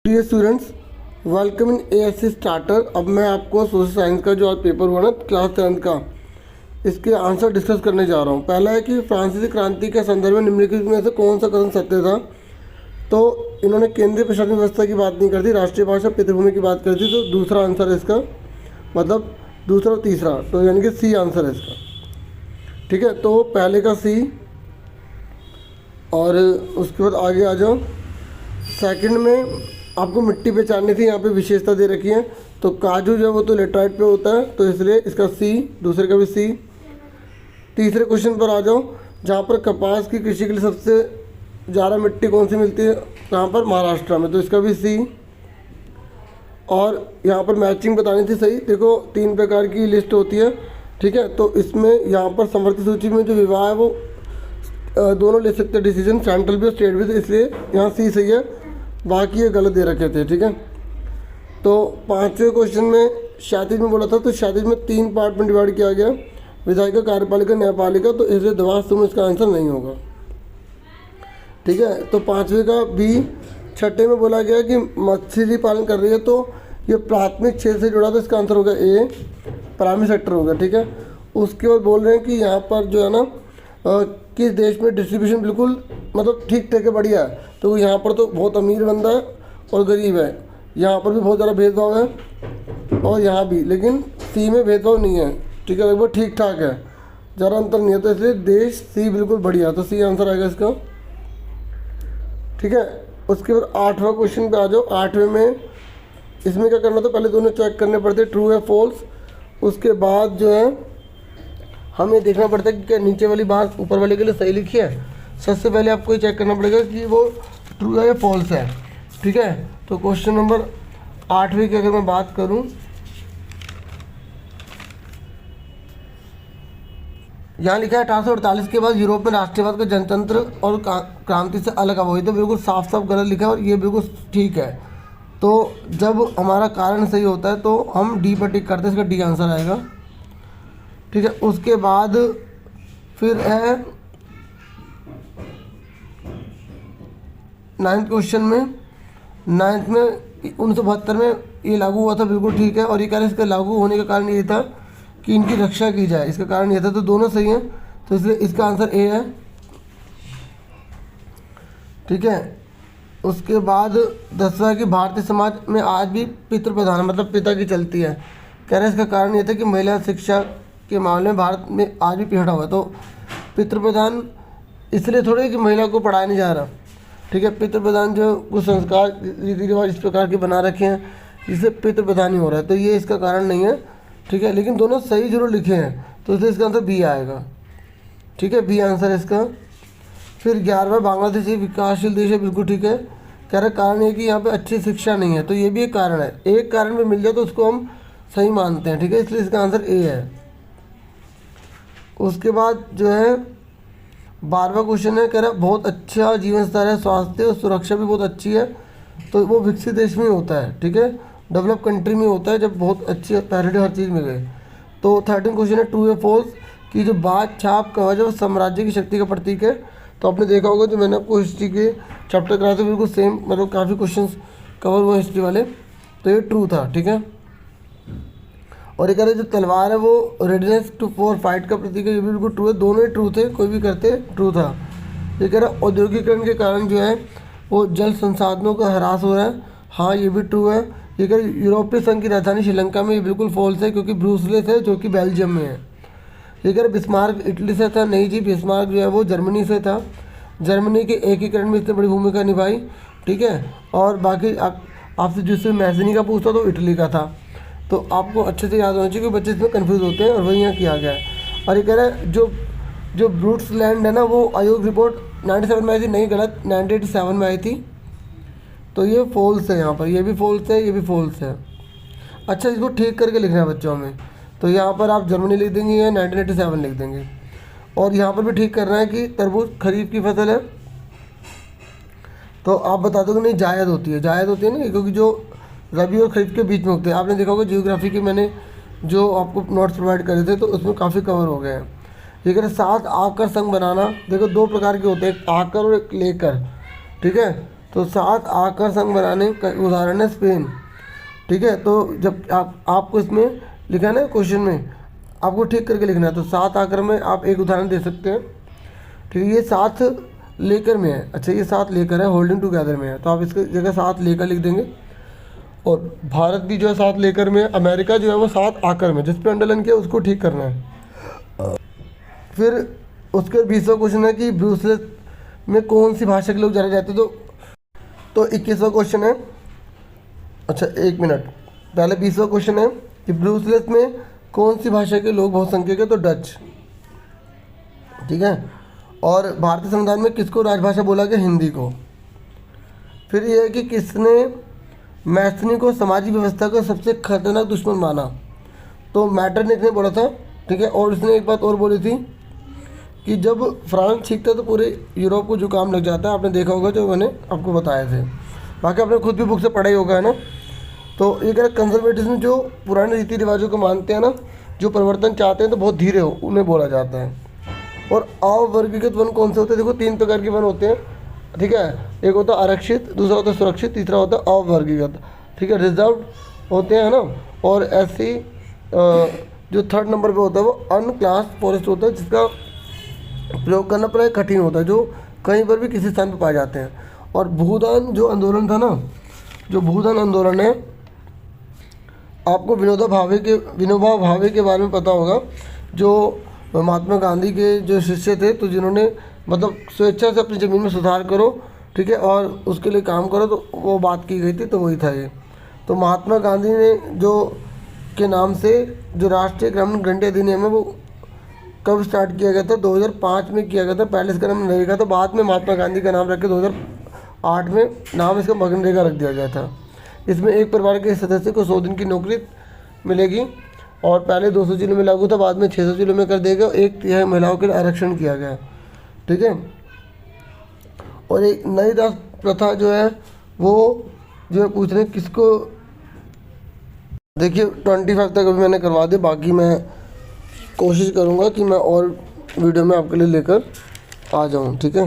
Dear students, welcome in ASC starter. अब मैं आपको सोशल साइंस का जो आज पेपर हुआ ना क्लास 10th का, इसके आंसर डिस्कस करने जा रहा हूँ। पहला है कि फ्रांसीसी क्रांति के संदर्भ में निम्नलिखित में से कौन सा कथन सत्य था। तो इन्होंने केंद्रीय प्रशासन व्यवस्था की बात नहीं कर दी, राष्ट्रीय भाषा पितृभूमि की बात कर दी। तो दूसरा आंसर है इसका, मतलब दूसरा और तीसरा, तो यानी कि सी आंसर है इसका। ठीक है, तो पहले का सी, और उसके बाद आगे आ जाओ। सेकंड में आपको मिट्टी पहचाननी थी, यहाँ पे विशेषता दे रखी है। तो काजू जो है वो तो लेटराइट पे होता है, तो इसलिए इसका सी, दूसरे का भी सी। तीसरे क्वेश्चन पर आ जाओ, जहाँ पर कपास की कृषि के लिए सबसे ज़्यादा मिट्टी कौन सी मिलती है, कहाँ पर, महाराष्ट्र में, तो इसका भी सी। और यहाँ पर मैचिंग बतानी थी सही। देखो 3 प्रकार की लिस्ट होती है, ठीक है। तो इसमें यहाँ पर समवर्ती सूची में जो विवाह है वो दोनों ले सकते हैं डिसीजन, सेंट्रल भी और स्टेट भी, तो इसलिए यहाँ सी सही है, बाकी ये गलत दे रखे थे। ठीक है, तो 5वें क्वेश्चन में क्षैतिज में बोला था, तो क्षैतिज में 3 पार्ट में डिवाइड किया गया, विधायिका, कार्यपालिका, न्यायपालिका, तो इसलिए दवास तुम इसका आंसर नहीं होगा। ठीक है, तो 5वें का बी। छठे में बोला गया कि मछली पालन कर रही है, तो ये प्राथमिक क्षेत्र से जुड़ा, तो इसका आंसर होगा ए, प्राइमरी सेक्टर होगा। ठीक है, उसके बाद बोल रहे हैं कि यहाँ पर जो है ना किस देश में डिस्ट्रीब्यूशन बिल्कुल मतलब ठीक ठाक है, बढ़िया है। तो यहाँ पर तो बहुत अमीर बंदा है और गरीब है, यहाँ पर भी बहुत ज़्यादा भेदभाव है और यहाँ भी, लेकिन सी में भेदभाव नहीं है। ठीक है, लगभग ठीक ठाक है, ज़्यादा अंतर नहीं है, तो इसलिए देश सी बिल्कुल बढ़िया, तो सी आंसर आएगा इसका। ठीक है, उसके बाद 8वां क्वेश्चन पे आ जाओ। 8वें में इसमें क्या करना था, पहले दोनों चेक करने पड़ते, ट्रू है फॉल्स। उसके बाद जो है हमें देखना पड़ता है कि क्या नीचे वाली बात ऊपर वाले के लिए सही लिखी है। सबसे पहले आपको ये चेक करना पड़ेगा कि वो ट्रू है या फॉल्स है। ठीक है, तो क्वेश्चन नंबर 8वें की अगर मैं बात करूं, यहाँ लिखा है 1848 के बाद यूरोप में राष्ट्रवाद का जनतंत्र और क्रांति से अलग हुई, तो बिल्कुल साफ साफ गलत लिखा है और ये बिल्कुल ठीक है। तो जब हमारा कारण सही होता है तो हम डी पर टिक करते हैं, इसका डी आंसर आएगा। ठीक है, उसके बाद फिर है 9th क्वेश्चन में। 9th में 1972 में ये लागू हुआ था, बिल्कुल ठीक है। और ये कह रहे हैं इसका लागू होने का कारण ये था कि इनकी रक्षा की जाए, इसका कारण ये था, तो दोनों सही हैं, तो इसलिए इसका आंसर ए है। ठीक है, उसके बाद 10वां कि भारतीय समाज में आज भी पितृ प्रधान मतलब पिता की चलती है। कह रहे हैं इसका कारण ये था कि महिला शिक्षा के मामले में भारत में आज भी पिछड़ा हुआ है, तो पितृ प्रधान इसलिए थोड़े कि महिला को पढ़ाया नहीं जा रहा। ठीक है, पितृ प्रधान जो कुछ संस्कार रीति रिवाज इस प्रकार के बना रखे हैं जिससे पितृ प्रधान ही हो रहा है, तो ये इसका कारण नहीं है। ठीक है, लेकिन दोनों सही जरूर लिखे हैं, तो इसलिए इसका आंसर बी आएगा। ठीक है, बी आंसर है इसका। फिर 11वां बांग्लादेश एक विकासशील देश है, बिल्कुल ठीक है। कह रहे कारण ये कि यहाँ पे अच्छी शिक्षा नहीं है, तो ये भी एक कारण है। एक कारण भी मिल जाए तो उसको हम सही मानते हैं। ठीक है, इसलिए इसका आंसर ए है। उसके बाद जो है 12वां क्वेश्चन है, कह रहा बहुत अच्छा जीवन स्तर है, स्वास्थ्य और सुरक्षा भी बहुत अच्छी है, तो वो विकसित देश में ही होता है। ठीक है, डेवलप कंट्री में होता है, जब बहुत अच्छी पैरिटी हर चीज़ में गए। तो 13 क्वेश्चन है, ट्रू या फॉल्स कि जो बात छाप कवच है वो साम्राज्य की शक्ति का प्रतीक है। तो आपने देखा होगा जो मैंने आपको हिस्ट्री के चैप्टर कराए थे बिल्कुल सेम, मतलब काफ़ी क्वेश्चन कवर हुए हिस्ट्री वाले, तो ये ट्रू था। ठीक है, और ये कह रहे जो तलवार है वो रेडीनेस टू फॉर फाइट का प्रतीक है, ये भी बिल्कुल ट्रू है, दोनों ही ट्रू थे, कोई भी करते ट्रू था। ये कह रहा औद्योगिकरण के कारण जो है वो जल संसाधनों का ह्रास हो रहा है, हाँ ये भी ट्रू है। ये कह रहे यूरोपीय संघ की राजधानी श्रीलंका में, ये बिल्कुल फॉल्स है क्योंकि ब्रूसलेस है जो कि बेल्जियम में है। ये कह रहे बिस्मार्क इटली से था, नहीं जी, बिस्मार्क जो है वो जर्मनी से था, जर्मनी के एकीकरण में इतनी बड़ी भूमिका निभाई। ठीक है, और बाकी आपसे जिससे मैजनी का पूछता तो इटली का था, तो आपको अच्छे से याद होना चाहिए, क्योंकि बच्चे इसमें कंफ्यूज होते हैं और वही यहाँ किया गया है। और ये कह रहा है जो ब्रूट्स लैंड है ना वो आयोग रिपोर्ट 97 में आई थी, नहीं गलत, 1987 में आई थी, तो ये फॉल्स है। यहाँ पर ये भी फॉल्स है, ये भी फॉल्स है। अच्छा, इसको ठीक करके लिखना है बच्चों में, तो यहाँ पर आप जर्मनी लिख देंगे या 1987 लिख देंगे। और यहाँ पर भी ठीक करना है कि तरबूज खरीफ की फसल है, तो आप बता दो कि नहीं जायद होती है, जायद होती है ना, क्योंकि जो रबी और खरीफ के बीच में उगते हैं। आपने देखा होगा जियोग्राफी के मैंने जो आपको नोट्स प्रोवाइड करे थे, तो उसमें काफ़ी कवर हो गए हैं। ये कह रहे 7 आकर संग बनाना, देखो 2 प्रकार के होते हैं, एक आकर और एक लेकर। ठीक है, तो 7 आकर संघ बनाने का उदाहरण है स्पेन। ठीक है, तो जब आपको इसमें लिखा है ना क्वेश्चन में, आपको ठीक करके लिखना है। तो 7 आकर में आप एक उदाहरण दे सकते हैं। ठीक है, ये 7 लेकर में है। अच्छा, ये 7 लेकर है, होल्डिंग टुगेदर में है, तो आप इसकी जगह 7 लेकर लिख देंगे। और भारत भी जो है 7 लेकर में है। अमेरिका जो है वो 7 आकर में, जिस पे अंडरलाइन किया उसको ठीक करना है। फिर उसके 20वां क्वेश्चन है कि ब्रूसलेस में कौन सी भाषा के लोग जाने जाते हैं। तो 21वां क्वेश्चन है, अच्छा 1 मिनट पहले 20वां क्वेश्चन है कि ब्रूसलेस में कौन सी भाषा के लोग बहुसंख्यक है। तो डच। ठीक है, और भारतीय संविधान में किसको राजभाषा बोला गया, हिंदी को। फिर यह है कि किसने मैथनी को सामाजिक व्यवस्था का सबसे खतरनाक दुश्मन माना। तो मैटरनिक ने बोला था। ठीक है, और उसने एक बात और बोली थी कि जब फ्रांस छींकता तो पूरे यूरोप को जुकाम लग जाता है। आपने देखा होगा, जो मैंने आपको बताए थे। बाकी आपने खुद भी बुक से पढ़ा ही होगा, है ना। तो ये कह रहा कंजर्वेटिज्म जो पुराने रीति रिवाजों को मानते हैं ना, जो परिवर्तन चाहते हैं तो बहुत धीरे हो, उन्हें बोला जाता है। और अवर्गीकृत वन कौन से होते हैं। देखो 3 प्रकार के वन होते हैं। ठीक है, एक होता है आरक्षित, दूसरा होता है सुरक्षित, तीसरा होता है अवर्गीकृत। ठीक है, रिजर्व होते हैं ना। और ऐसी जो 3rd नंबर पे होता है वो अनक्लास फॉरेस्ट होता है, जिसका प्रयोग करना प्राय कठिन होता है, जो कहीं पर भी किसी स्थान पर पाए जाते हैं। और भूदान जो आंदोलन था ना, जो भूदान आंदोलन है, आपको विनोबा भावे के बारे में पता होगा, जो महात्मा गांधी के जो शिष्य थे, तो जिन्होंने मतलब स्वेच्छा से अपनी ज़मीन में सुधार करो। ठीक है, और उसके लिए काम करो, तो वो बात की गई थी। तो वही था ये। तो महात्मा गांधी ने जो के नाम से जो राष्ट्रीय ग्रामीण गारंटी अधिनियम है वो कब स्टार्ट किया गया था, 2005 में किया गया था। पहले इसका नाम नरेगा था, बाद में महात्मा गांधी का नाम रख के 2008 में नाम इसका मनरेगा रख दिया गया था। इसमें एक परिवार के सदस्य को 100 दिन की नौकरी मिलेगी, और पहले 200 जिलों में लागू था, बाद में 600 जिलों में कर दिया गया। 1/3 महिलाओं के लिए आरक्षण किया गया। ठीक है, और एक नई दास प्रथा जो है वो जो है पूछ रहे हैं किसको। देखिए 25 तक अभी मैंने करवा दिया, बाकी मैं कोशिश करूँगा कि मैं और वीडियो में आपके लिए लेकर आ जाऊँ। ठीक है।